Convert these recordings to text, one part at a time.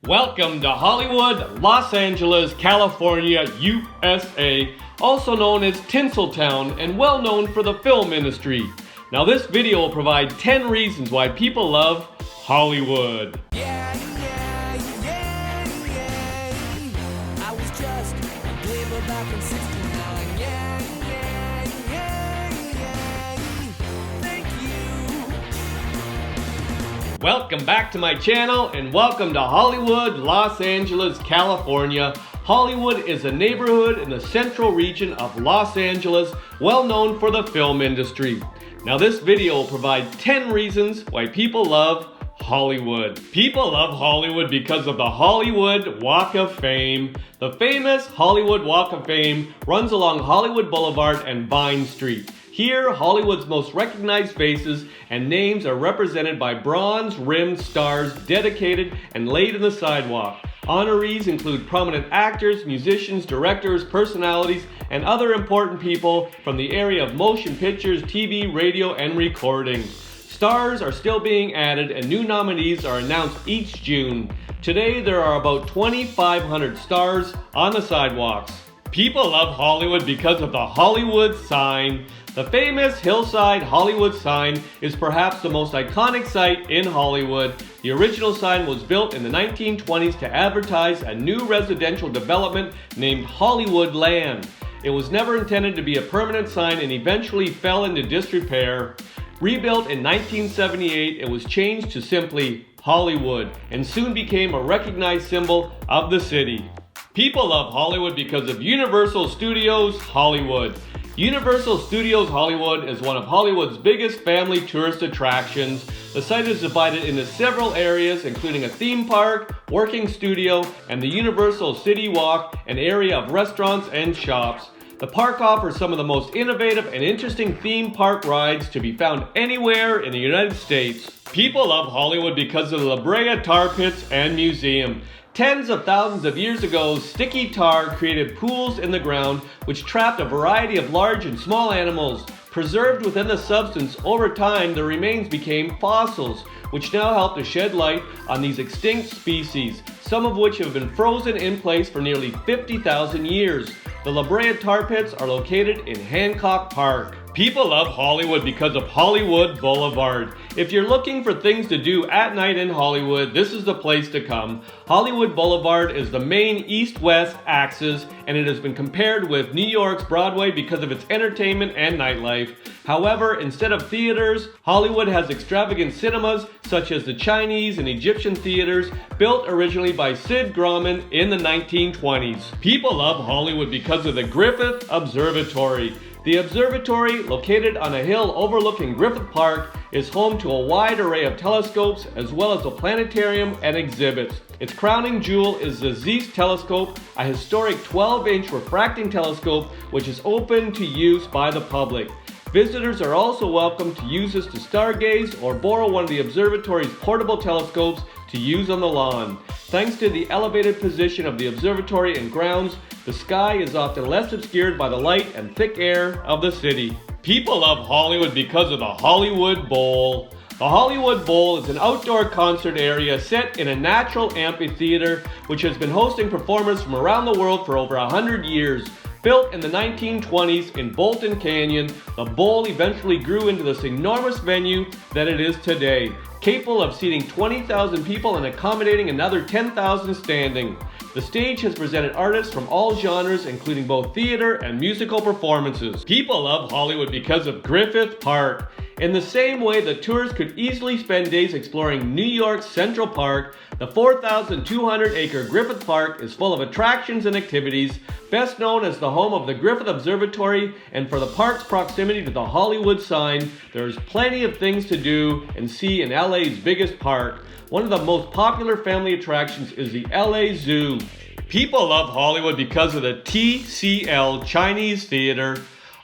Welcome to Hollywood, Los Angeles, California, USA, also known as Tinseltown and well known for the film industry. Now this video will provide 10 reasons why people love Hollywood. I was just a glimmer back in 69. Thank you. Welcome back to my channel and welcome to Hollywood, Los Angeles, California. Hollywood is a neighborhood in the central region of Los Angeles, well known for the film industry. Now this video will provide 10 reasons why people love Hollywood. People love Hollywood because of the Hollywood Walk of Fame. The famous Hollywood Walk of Fame runs along Hollywood Boulevard and Vine Street. Here, Hollywood's most recognized faces and names are represented by bronze-rimmed stars dedicated and laid in the sidewalk. Honorees include prominent actors, musicians, directors, personalities, and other important people from the area of motion pictures, TV, radio, and recording. Stars are still being added and new nominees are announced each June. Today, there are about 2,500 stars on the sidewalks. People love Hollywood because of the Hollywood sign. The famous hillside Hollywood sign is perhaps the most iconic sight in Hollywood. The original sign was built in the 1920s to advertise a new residential development named Hollywood Land. It was never intended to be a permanent sign and eventually fell into disrepair. Rebuilt in 1978, it was changed to simply Hollywood and soon became a recognized symbol of the city. People love Hollywood because of Universal Studios Hollywood. Universal Studios Hollywood is one of Hollywood's biggest family tourist attractions. The site is divided into several areas, including a theme park, working studio, and the Universal City Walk, an area of restaurants and shops. The park offers some of the most innovative and interesting theme park rides to be found anywhere in the United States. People love Hollywood because of the Brea tar pits and museum. Tens of thousands of years ago, sticky tar created pools in the ground which trapped a variety of large and small animals. Preserved within the substance, over time the remains became fossils, which now help to shed light on these extinct species, some of which have been frozen in place for nearly 50,000 years. The La Brea tar pits are located in Hancock Park. People love Hollywood because of Hollywood Boulevard. If you're looking for things to do at night in Hollywood, this is the place to come. Hollywood Boulevard is the main east-west axis, and it has been compared with New York's Broadway because of its entertainment and nightlife. However, instead of theaters, Hollywood has extravagant cinemas such as the Chinese and Egyptian theaters, built originally by Sid Grauman in the 1920s. People love Hollywood because of the Griffith Observatory. The observatory, located on a hill overlooking Griffith Park, is home to a wide array of telescopes as well as a planetarium and exhibits. Its crowning jewel is the Zeiss telescope, a historic 12-inch refracting telescope which is open to use by the public. Visitors are also welcome to use this to stargaze or borrow one of the observatory's portable telescopes to use on the lawn. Thanks to the elevated position of the observatory and grounds, the sky is often less obscured by the light and thick air of the city. People love Hollywood because of the Hollywood Bowl. The Hollywood Bowl is an outdoor concert area set in a natural amphitheater which has been hosting performers from around the world for over 100 years. Built in the 1920s in Bolton Canyon, the Bowl eventually grew into this enormous venue that it is today, capable of seating 20,000 people and accommodating another 10,000 standing. The stage has presented artists from all genres, including both theater and musical performances. People love Hollywood because of Griffith Park. In the same way that tourists could easily spend days exploring New York's Central Park, the 4,200-acre Griffith Park is full of attractions and activities, best known as the home of the Griffith Observatory, and for the park's proximity to the Hollywood sign, there's plenty of things to do and see in LA's biggest park. One of the most popular family attractions is the LA Zoo. People love Hollywood because of the TCL Chinese Theater.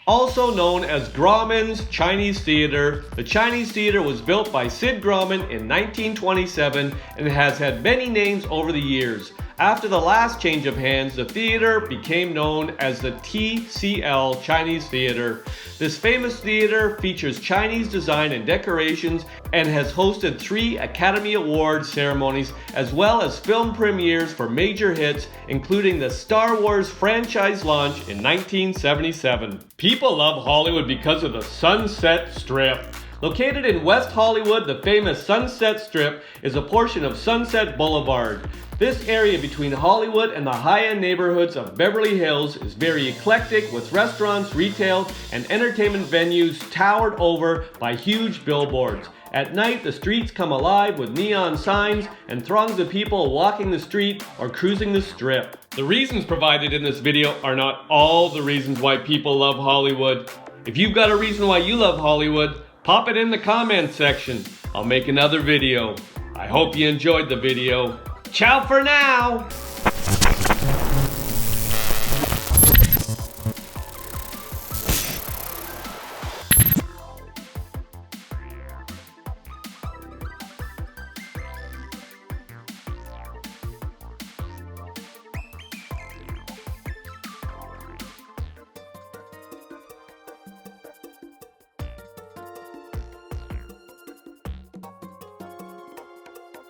Also known as Grauman's Chinese Theater, the Chinese Theater was built by Sid Grauman in 1927 and has had many names over the years. After the last change of hands, the theater became known as the TCL Chinese Theater. This famous theater features Chinese design and decorations and has hosted 3 Academy Award ceremonies as well as film premieres for major hits, including the Star Wars franchise launch in 1977. People love Hollywood because of the Sunset Strip. Located in West Hollywood, the famous Sunset Strip is a portion of Sunset Boulevard. This area between Hollywood and the high-end neighborhoods of Beverly Hills is very eclectic, with restaurants, retail, and entertainment venues towered over by huge billboards. At night, the streets come alive with neon signs and throngs of people walking the street or cruising the strip. The reasons provided in this video are not all the reasons why people love Hollywood. If you've got a reason why you love Hollywood, pop it in the comments section. I'll make another video. I hope you enjoyed the video. Ciao for now!